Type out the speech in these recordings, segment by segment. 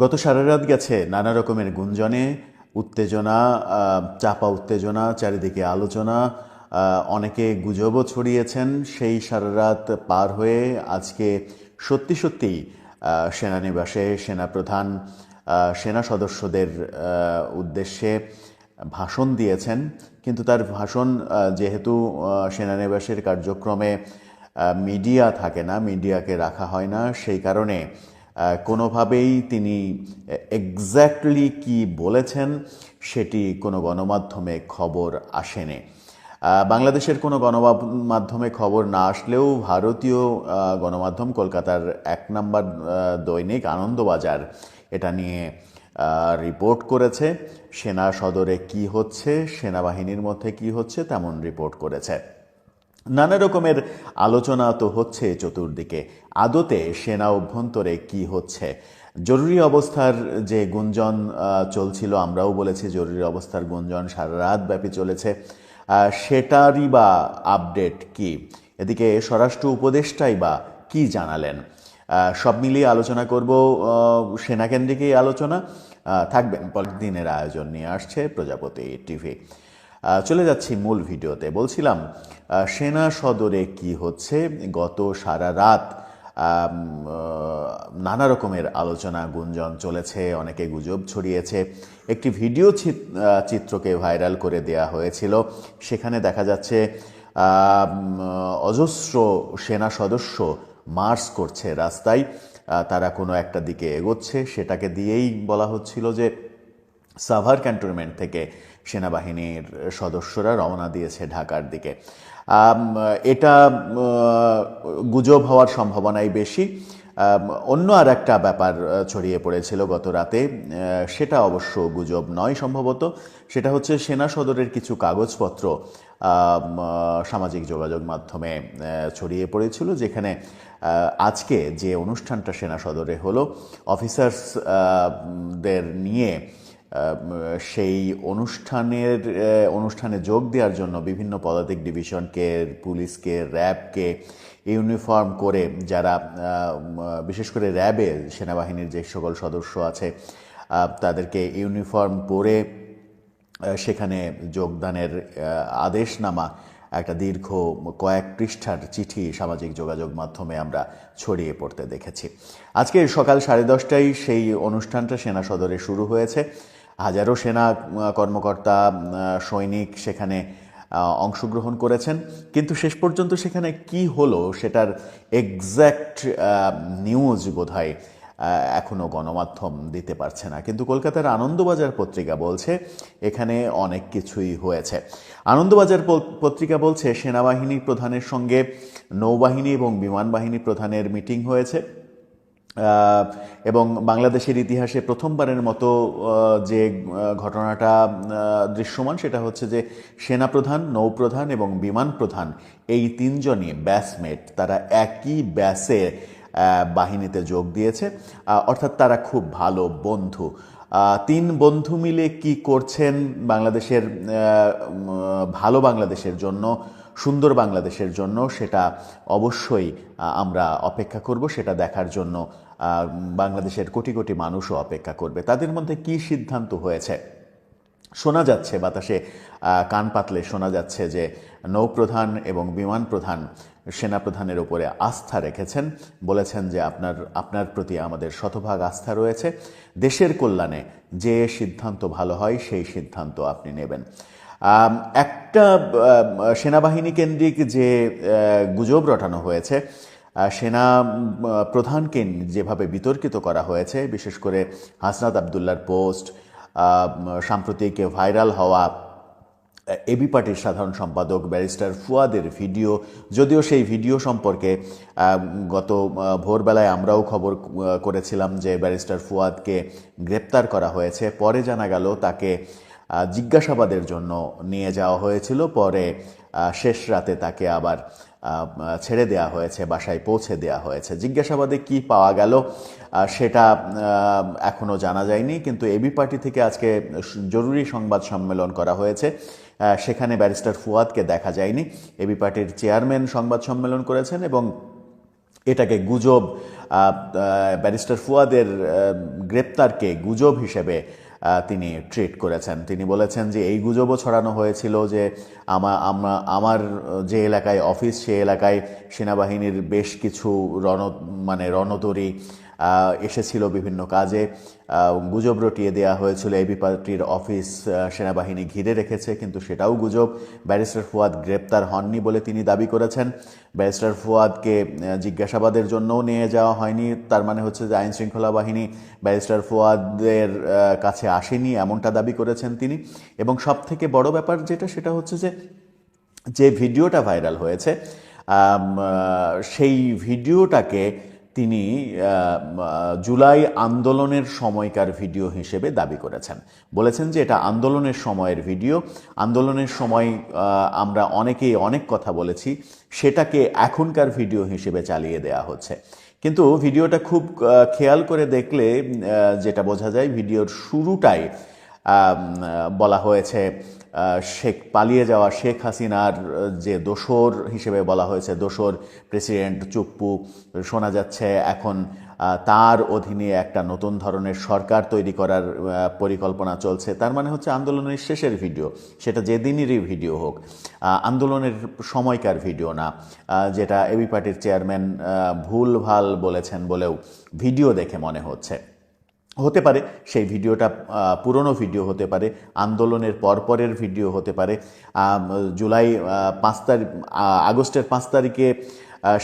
গত সারা রাত গেছে নানা রকমের গুঞ্জনে, উত্তেজনা, চাপা উত্তেজনা, চারিদিকে আলোচনা, অনেকে গুজবও ছড়িয়েছেন। সেই সারা রাত পার হয়ে আজকে সত্যি সত্যিই সেনানিবাসে সেনাপ্রধান সেনা সদস্যদের উদ্দেশ্যে ভাষণ দিয়েছেন। কিন্তু তার ভাষণ যেহেতু সেনানিবাসের কার্যক্রমে মিডিয়া থাকে না, মিডিয়াকে রাখা হয় না, সেই কারণে কোনোভাবেই তিনি এক্স্যাক্টলি কি বলেছেন সেটি কোনো গণমাধ্যমে খবর আসেনি। বাংলাদেশের কোনো গণমাধ্যমে খবর না আসলেও ভারতীয় গণমাধ্যম কলকাতার 1 নম্বর দৈনিক আনন্দবাজার এটা নিয়ে রিপোর্ট করেছে। সেনা সদরে কি হচ্ছে, সেনাবাহিনীর মধ্যে কি হচ্ছে তেমন রিপোর্ট করেছে। নানা রকমের আলোচনা তো হচ্ছে চতুর্দিকে। আদতে সেনা অভ্যন্তরে কি হচ্ছে? জরুরি অবস্থার যে গুঞ্জন চলছিল, আমরাও বলেছি জরুরি অবস্থার গুঞ্জন সারা রাত ব্যাপী চলেছে, সেটারই বা আপডেট কি? এদিকে স্বরাষ্ট্র উপদেষ্টাই বা কি জানালেন? সব মিলিয়ে আলোচনা করব। সেনাকেন্দ্রিক এই আলোচনা থাকবেন পরের দিনের আয়োজন নিয়ে আসছে প্রজাপতি টিভি। চলে যাচ্ছি মূল ভিডিওতে। বলছিলাম সেনা সদরে কি হচ্ছে। গত সারা রাত নানা রকমের আলোচনা গুঞ্জন চলেছে, অনেকে গুজব ছড়িয়েছে। একটি ভিডিও চিত্রকে ভাইরাল করে দেয়া হয়েছিল। সেখানে দেখা যাচ্ছে অজস্র সেনা সদস্য মার্চ করছে রাস্তায়, তারা কোনো একটা দিকে এগোচ্ছে। সেটাকে দিয়েই বলা হচ্ছিল যে সাভার ক্যান্টনমেন্ট থেকে সেনাবাহিনীর সদস্যরা রওনা দিয়েছে ঢাকার দিকে। এটা গুজব হওয়ার সম্ভাবনাই বেশি। অন্য আর একটা ব্যাপার ছড়িয়ে পড়েছিল গত রাতে, সেটা অবশ্য গুজব নয় সম্ভবত। সেটা হচ্ছে সেনা সদরের কিছু কাগজপত্র সামাজিক যোগাযোগ মাধ্যমে ছড়িয়ে পড়েছিল, যেখানে আজকে যে অনুষ্ঠানটা সেনা সদরে হলো অফিসার্সদের নিয়ে, সেই অনুষ্ঠানে যোগ দেওয়ার জন্য বিভিন্ন পদাতিক ডিভিশনকে, পুলিশকে, র্যাবকে ইউনিফর্ম করে, যারা বিশেষ করে র্যাবে সেনাবাহিনীর যে সকল সদস্য আছে তাদেরকে ইউনিফর্ম পরে সেখানে যোগদানের আদেশনামা, একটা দীর্ঘ কয়েক পৃষ্ঠার চিঠি সামাজিক যোগাযোগ মাধ্যমে আমরা ছড়িয়ে পড়তে দেখেছি। আজকে সকাল 10:30টায় সেই অনুষ্ঠানটা সেনা সদরে শুরু হয়েছে। হাজারো সেনা কর্মকর্তা, সৈনিক সেখানে অংশগ্রহণ করেছেন। কিন্তু শেষ পর্যন্ত সেখানে কি হলো সেটার এক্স্যাক্ট নিউজ বোধহয় এখনও গণমাধ্যম দিতে পারছে না। কিন্তু কলকাতার আনন্দবাজার পত্রিকা বলছে এখানে অনেক কিছুই হয়েছে। আনন্দবাজার পত্রিকা বলছে সেনাবাহিনী প্রধানের সঙ্গে নৌবাহিনী এবং বিমান বাহিনী প্রধানের মিটিং হয়েছে এবং বাংলাদেশের ইতিহাসে প্রথমবারের মতো যে ঘটনাটা দৃশ্যমান সেটা হচ্ছে যে সেনাপ্রধান, নৌপ্রধান এবং বিমান প্রধান এই তিনজনই ব্যাচমেট, তারা একই ব্যাচে বাহিনীতে যোগ দিয়েছে, অর্থাৎ তারা খুব ভালো বন্ধু। 3 বন্ধু মিলে কি করছেন বাংলাদেশের ভালো বাংলাদেশের জন্য, সুন্দর বাংলাদেশের জন্য, সেটা অবশ্যই আমরা অপেক্ষা করব। সেটা দেখার জন্য বাংলাদেশের কোটি কোটি মানুষও অপেক্ষা করবে। তাদের মধ্যে কি সিদ্ধান্ত হয়েছে শোনা যাচ্ছে, বাতাসে কান পাতলে শোনা যাচ্ছে যে নৌপ্রধান এবং বিমান প্রধান সেনাপ্রধানের উপরে আস্থা রেখেছেন, বলেছেন যে আপনার প্রতি আমাদের শতভাগ আস্থা রয়েছে, দেশের কল্যাণে যে সিদ্ধান্ত ভালো হয় সেই সিদ্ধান্ত আপনি নেবেন। একটা সেনাবাহিনী কেন্দ্রিক যে গুজব রটানো হয়েছে, সেনা প্রধানকে যেভাবে বিতর্কিত করা হয়েছে, বিশেষ করে হাসনাত আবদুল্লার পোস্ট, সাম্প্রতিক ভাইরাল হওয়া এবি পার্টির সাধারণ সম্পাদক ব্যারিস্টার ফুয়াদের ভিডিও, যদিও সেই ভিডিও সম্পর্কে গত ভোরবেলায় আমরাও খবর করেছিলাম যে ব্যারিস্টার ফুয়াদকে গ্রেপ্তার করা হয়েছে, পরে জানা গেল তাকে জিজ্ঞাসাবাদের জন্য নিয়ে যাওয়া হয়েছিল, পরে শেষ রাতে তাকে আবার ছেড়ে দেওয়া হয়েছে, বাসায় পৌঁছে দেওয়া হয়েছে। জিজ্ঞাসাবাদে কি পাওয়া গেল সেটা এখনও জানা যায়নি, কিন্তু এবি পার্টি থেকে আজকে জরুরি সংবাদ সম্মেলন করা হয়েছে, সেখানে ব্যারিস্টার ফুয়াদকে দেখা যায়নি। এবি পার্টির চেয়ারম্যান সংবাদ সম্মেলন করেছেন এবং এটাকে গুজব, ব্যারিস্টার ফুয়াদের গ্রেপ্তারকে গুজব হিসেবে তিনি ট্রিট করেছেন। তিনি বলেছেন যে এই গুজবও ছড়ানো হয়েছিল যে আমার যে এলাকায় অফিস, সে এলাকায় সেনাবাহিনীর বেশ কিছু রণতরী এসেছিল বিভিন্ন কাজে, গুজব রটিয়ে দেওয়া হয়েছিল এবি পার্টির অফিস সেনাবাহিনী ঘিরে রেখেছে, কিন্তু সেটাও গুজব। ব্যারিস্টার ফুয়াদ গ্রেপ্তার হননি বলে তিনি দাবি করেছেন। ব্যারিস্টার ফুয়াদকে জিজ্ঞাসাবাদের জন্যও নিয়ে যাওয়া হয়নি, তার মানে হচ্ছে যে আইন শৃঙ্খলা বাহিনী ব্যারিস্টার ফুয়াদের কাছে আসেনি, এমনটা দাবি করেছেন তিনি। এবং সব থেকে বড় ব্যাপার সেটা হচ্ছে যে ভিডিওটা ভাইরাল হয়েছে, সেই ভিডিওটাকে তিনি জুলাই আন্দোলনের সময়কার ভিডিও হিসেবে দাবি করেছেন। বলেছেন যে এটা আন্দোলনের সময়ের ভিডিও, আন্দোলনের সময় আমরা অনেকেই অনেক কথা বলেছি, সেটাকে এখনকার ভিডিও হিসেবে চালিয়ে দেয়া হচ্ছে। কিন্তু ভিডিওটা খুব খেয়াল করে দেখলে যেটা বোঝা যায়, ভিডিওর শুরুটাই বলা হয়েছে পালিয়ে যাওয়া শেখ হাসিনার যে দোসর হিসেবে বলা হয়েছে, দোসর প্রেসিডেন্ট চুপ্পু, শোনা যাচ্ছে এখন তার অধীনে একটা নতুন ধরনের সরকার তৈরি করার পরিকল্পনা চলছে। তার মানে হচ্ছে আন্দোলনের শেষের ভিডিও, সেটা যেদিনেরই ভিডিও হোক, আন্দোলনের সময়কার ভিডিও না, যেটা এবি পার্টির চেয়ারম্যান ভুলভাল বলেছেন বলেও ভিডিও দেখে মনে হচ্ছে। হতে পারে সেই ভিডিওটা পুরনো ভিডিও হতে পারে, আন্দোলনের পরপরের ভিডিও হতে পারে, আগস্টের 5 তারিখে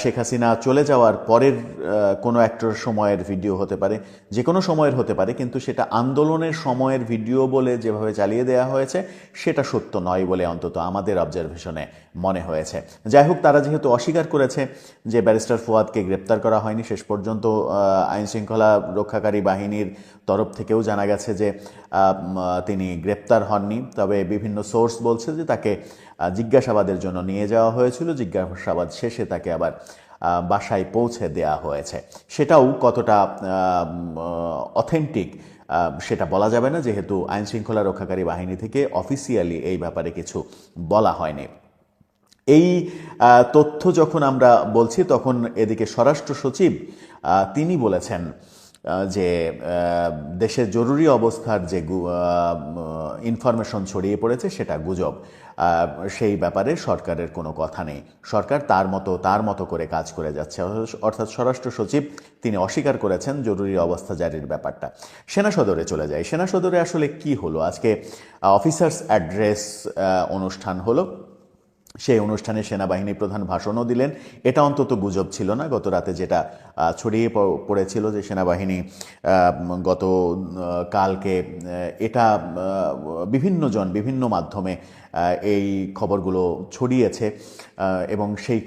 শেখ হাসিনা চলে যাওয়ার পরের কোনো একটা সময়ের ভিডিও হতে পারে, যে কোনো সময়ের হতে পারে, কিন্তু সেটা আন্দোলনের সময়ের ভিডিও বলে যেভাবে চালিয়ে দেওয়া হয়েছে সেটা সত্য নয় বলে অন্তত আমাদের অবজারভেশনে মনে হয়েছে। যাই হোক, তারা যেহেতু অস্বীকার করেছে যে ব্যারিস্টার ফুয়াদকে গ্রেপ্তার করা হয়নি, শেষ পর্যন্ত আইন শৃঙ্খলা রক্ষাকারী বাহিনীর তরফ থেকেও জানা গেছে যে তিনি গ্রেপ্তার হননি, তবে বিভিন্ন সোর্স বলছে যে তাকে জিজ্ঞাসাবাদের জন্য নিয়ে যাওয়া হয়েছিল, জিজ্ঞাসাবাদ শেষে তাকে আবার বাসায় পৌঁছে দেয়া হয়েছে। সেটাও কতটা অথেন্টিক সেটা বলা যাবে না, যেহেতু আইন শৃঙ্খলা রক্ষাকারী বাহিনী থেকে অফিসিয়ালি এই ব্যাপারে কিছু বলা হয়নি। এই তথ্য যখন আমরা বলছি, তখন এদিকে স্বরাষ্ট্র সচিব তিনি বলেছেন যে দেশের জরুরি অবস্থার যে ইনফরমেশন ছড়িয়ে পড়েছে সেটা গুজব, সেই ব্যাপারে সরকারের কোনো কথা নেই, সরকার তার মতো করে কাজ করে যাচ্ছে। অর্থাৎ স্বরাষ্ট্র সচিব তিনি অস্বীকার করেছেন জরুরি অবস্থা জারির ব্যাপারটা। সেনা সদরে চলে যায়। সেনা সদরে আসলে কি হলো? আজকে অফিসার্স অ্যাড্রেস অনুষ্ঠান হলো। সেই অনুষ্ঠানে সেনাবাহিনী প্রধান ভাষণও দিলেন। এটা অন্তত গুজব ছিল না। গত রাতে যেটা ছড়িয়ে পড়েছিল যে সেনাবাহিনী গত কালকে, এটা বিভিন্ন মাধ্যমে এই খবরগুলো ছড়িয়েছে এবং সেই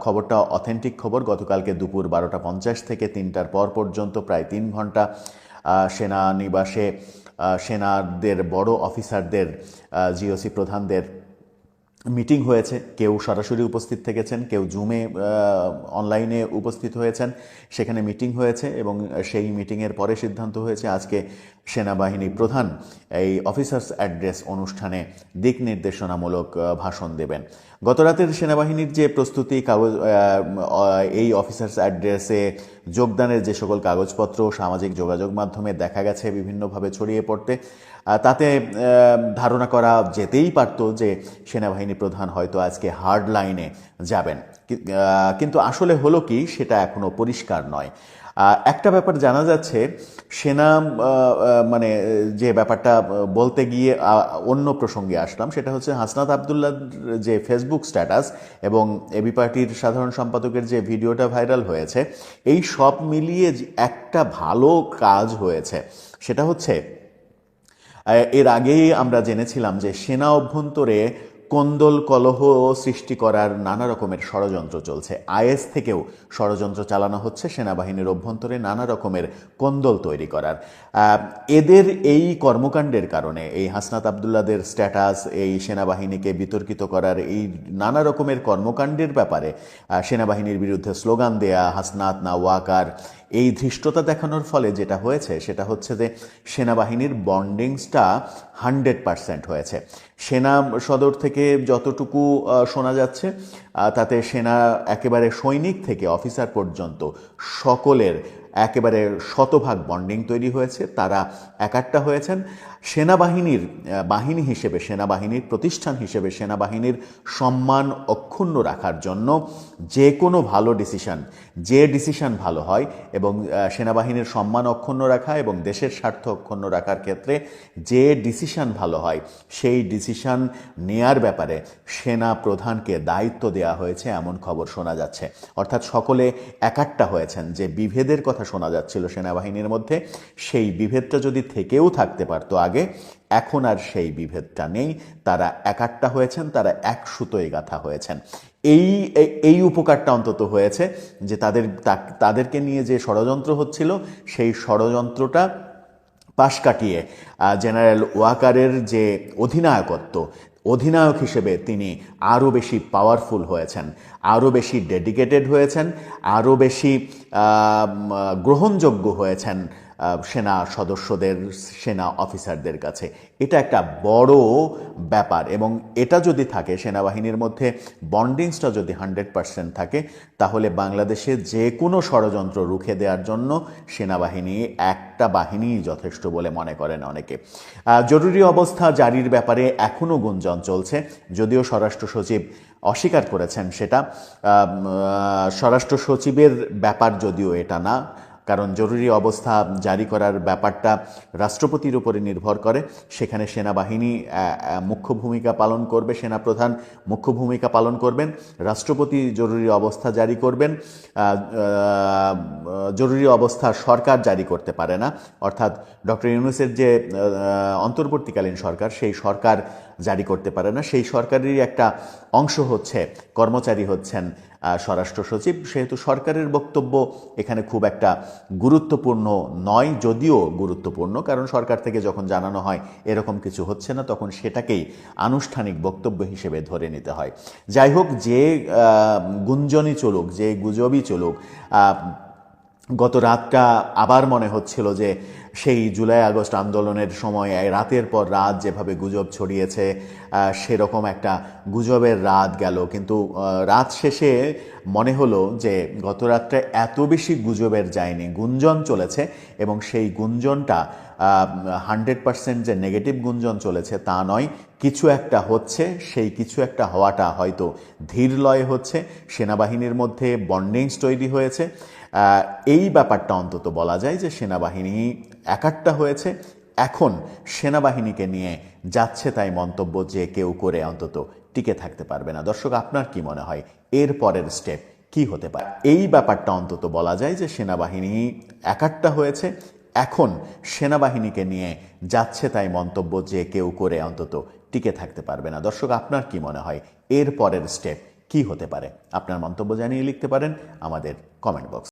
খবরটা অথেন্টিক খবর। গতকালকে দুপুর 12টা 50 থেকে 3টার পর পর্যন্ত প্রায় 3 ঘন্টা সেনানিবাসে সেনাদের বড় অফিসারদের, জিওসি প্রধানদের মিটিং হয়েছে। কেউ সরাসরি উপস্থিত থেকেছেন, কেউ জুমে অনলাইনে উপস্থিত হয়েছেন। সেখানে মিটিং হয়েছে এবং সেই মিটিংয়ের পরে সিদ্ধান্ত হয়েছে আজকে সেনাবাহিনী প্রধান এই অফিসার্স অ্যাড্রেস অনুষ্ঠানে দিক নির্দেশনামূলক ভাষণ দেবেন। গতরাতের সেনাবাহিনীর যে প্রস্তুতি, এই অফিসার্স অ্যাড্রেসে যোগদানের যে সকল কাগজপত্র সামাজিক যোগাযোগ মাধ্যমে দেখা গেছে বিভিন্নভাবে ছড়িয়ে পড়তে, তাতে ধারণা করা যেতেই পারত যে সেনাবাহিনী প্রধান হয়তো আজকে হার্ড লাইনে যাবেন, কিন্তু আসলে হলো কি সেটা এখনো পরিষ্কার নয়। একটা ব্যাপার জানা যাচ্ছে, সেনা যে ব্যাপারটা বলতে গিয়ে অন্য প্রসঙ্গে আসলাম, সেটা হচ্ছে হাসনাত আবদুল্লাহর যে ফেসবুক স্ট্যাটাস এবং এবি পার্টির সাধারণ সম্পাদকের যে ভিডিওটা ভাইরাল হয়েছে, এই সব মিলিয়ে একটা ভালো কাজ হয়েছে। সেটা হচ্ছে, এর আগেই আমরা জেনেছিলাম যে সেনা অভ্যন্তরে কোন্দল কলহ সৃষ্টি করার নানা রকমের ষড়যন্ত্র চলছে। আইএস থেকেও ষড়যন্ত্র চালানো হচ্ছে সেনাবাহিনীর অভ্যন্তরে নানা রকমের কোন্দল তৈরি করার। এদের এই কর্মকাণ্ডের কারণে, এই হাসনাত আবদুল্লাদের স্ট্যাটাস, এই সেনাবাহিনীকে বিতর্কিত করার এই নানা রকমের কর্মকাণ্ডের ব্যাপারে সেনাবাহিনীর বিরুদ্ধে স্লোগান দেয়া, হাসনাত না ওয়াকার, এই ধৃষ্টতা দেখানোর ফলে যেটা হয়েছে সেটা হচ্ছে যে সেনাবাহিনীর বন্ডিংসটা 100% হয়েছে। সেনা সদর থেকে যতটুকু শোনা যাচ্ছে তাতে সেনা একেবারে সৈনিক থেকে অফিসার পর্যন্ত সকলের একেবারে শতভাগ বন্ডিং তৈরি হয়েছে, তারা একাট্টা হয়েছেন। সেনাবাহিনীর বাহিনী হিসেবে, সেনাবাহিনীর প্রতিষ্ঠান হিসেবে, সেনাবাহিনীর সম্মান অক্ষুণ্ণ রাখার জন্য যে কোনো ভালো ডিসিশন, যে ডিসিশন ভালো হয় এবং সেনাবাহিনীর সম্মান অক্ষুণ্ণ রাখা এবং দেশের স্বার্থ অক্ষুণ্ণ রাখার ক্ষেত্রে যে ডিসিশন ভালো হয় সেই ডিসিশন নেয়ার ব্যাপারে সেনা প্রধানকে দায়িত্ব দেওয়া হয়েছে এমন খবর শোনা যাচ্ছে। অর্থাৎ সকলে একাট্টা হয়েছেন। যে বিভেদের কথা শোনা যাচ্ছিল সেনাবাহিনীর মধ্যে, সেই বিভেদটা যদি থেকেও থাকতে পারতো আগে, এখন আর সেই বিভেদটা নেই। তারা একাট্টা হয়েছেন, তারা এক সুতোয় গাঁথা হয়েছেন। এই উপকারটা অন্তত হয়েছে যে তাদেরকে নিয়ে যে ষড়যন্ত্র হচ্ছিল সেই ষড়যন্ত্রটা পাশ কাটিয়ে জেনারেল ওয়াকারের যে অধিনায়ক হিসেবে তিনি আরও বেশি পাওয়ারফুল হয়েছেন, আরও বেশি ডেডিকেটেড হয়েছেন, আরও বেশি গ্রহণযোগ্য হয়েছেন সেনা সদস্যদের, সেনা অফিসারদের কাছে। এটা একটা বড় ব্যাপার এবং এটা যদি থাকে, সেনাবাহিনীর মধ্যে বন্ডিংসটা যদি 100% থাকে, তাহলে বাংলাদেশে যে কোনো ষড়যন্ত্র রুখে দেওয়ার জন্য সেনাবাহিনী একটা বাহিনীই যথেষ্ট বলে মনে করেন অনেকে। জরুরি অবস্থা জারির ব্যাপারে এখনও গুঞ্জন চলছে, যদিও স্বরাষ্ট্র সচিব অস্বীকার করেছেন সেটা। স্বরাষ্ট্র সচিবের ব্যাপার যদিও এটা না, কারণ জরুরি অবস্থা জারি করার ব্যাপারটা রাষ্ট্রপতির উপরে নির্ভর করে। সেখানে সেনাবাহিনী মুখ্য ভূমিকা পালন করবে, সেনাপ্রধান মুখ্য ভূমিকা পালন করবেন, রাষ্ট্রপতি জরুরি অবস্থা জারি করবেন। জরুরি অবস্থা সরকার জারি করতে পারে না, অর্থাৎ ডক্টর ইউনূসের যে অন্তর্বর্তীকালীন সরকার, সেই সরকার জারি করতে পারে না। সেই সরকারেরই একটা অংশ হচ্ছে, কর্মচারী হচ্ছেন স্বরাষ্ট্র সচিব। সেহেতু সরকারের বক্তব্য এখানে খুব একটা গুরুত্বপূর্ণ নয়, যদিও গুরুত্বপূর্ণ, কারণ সরকার থেকে যখন জানানো হয় এরকম কিছু হচ্ছে না, তখন সেটাকেই আনুষ্ঠানিক বক্তব্য হিসেবে ধরে নিতে হয়। যাই হোক, যে গুঞ্জনই চলুক, যে গুজবই চলুক, গত রাতটা আবার মনে হচ্ছিল যে সেই জুলাই আগস্ট আন্দোলনের সময় রাতের পর রাত যেভাবে গুজব ছড়িয়েছে, সেরকম একটা গুজবের রাত গেল। কিন্তু রাত শেষে মনে হলো যে গত রাতটা এত বেশি গুজবের যায়নি, গুঞ্জন চলেছে এবং সেই গুঞ্জনটা 100% যে নেগেটিভ গুঞ্জন চলেছে তা নয়, কিছু একটা হচ্ছে। সেই কিছু একটা হওয়াটা হয়তো ধীর লয়ে হচ্ছে, সেনাবাহিনীর মধ্যে বন্ডিংস তৈরি হয়েছে। এই ব্যাপারটা অন্তত বলা যায় যে সেনাবাহিনী একাট্টা হয়েছে। এখন সেনাবাহিনীকে নিয়ে যাচ্ছে তাই মন্তব্য যে কেউ করে অন্তত টিকে থাকতে পারবে না। দর্শক, আপনার কি মনে হয় এর পরের স্টেপ কি হতে পারে? এই ব্যাপারটা অন্তত বলা যায় যে সেনাবাহিনী একাট্টা হয়েছে। এখন সেনাবাহিনীকে নিয়ে যাচ্ছে তাই মন্তব্য যে কেউ করে অন্তত টিকে থাকতে পারবে না। দর্শক, আপনার কি মনে হয় এর পরের স্টেপ কি হতে পারে? আপনার মন্তব্য জানিয়ে লিখতে পারেন আমাদের কমেন্ট বক্স।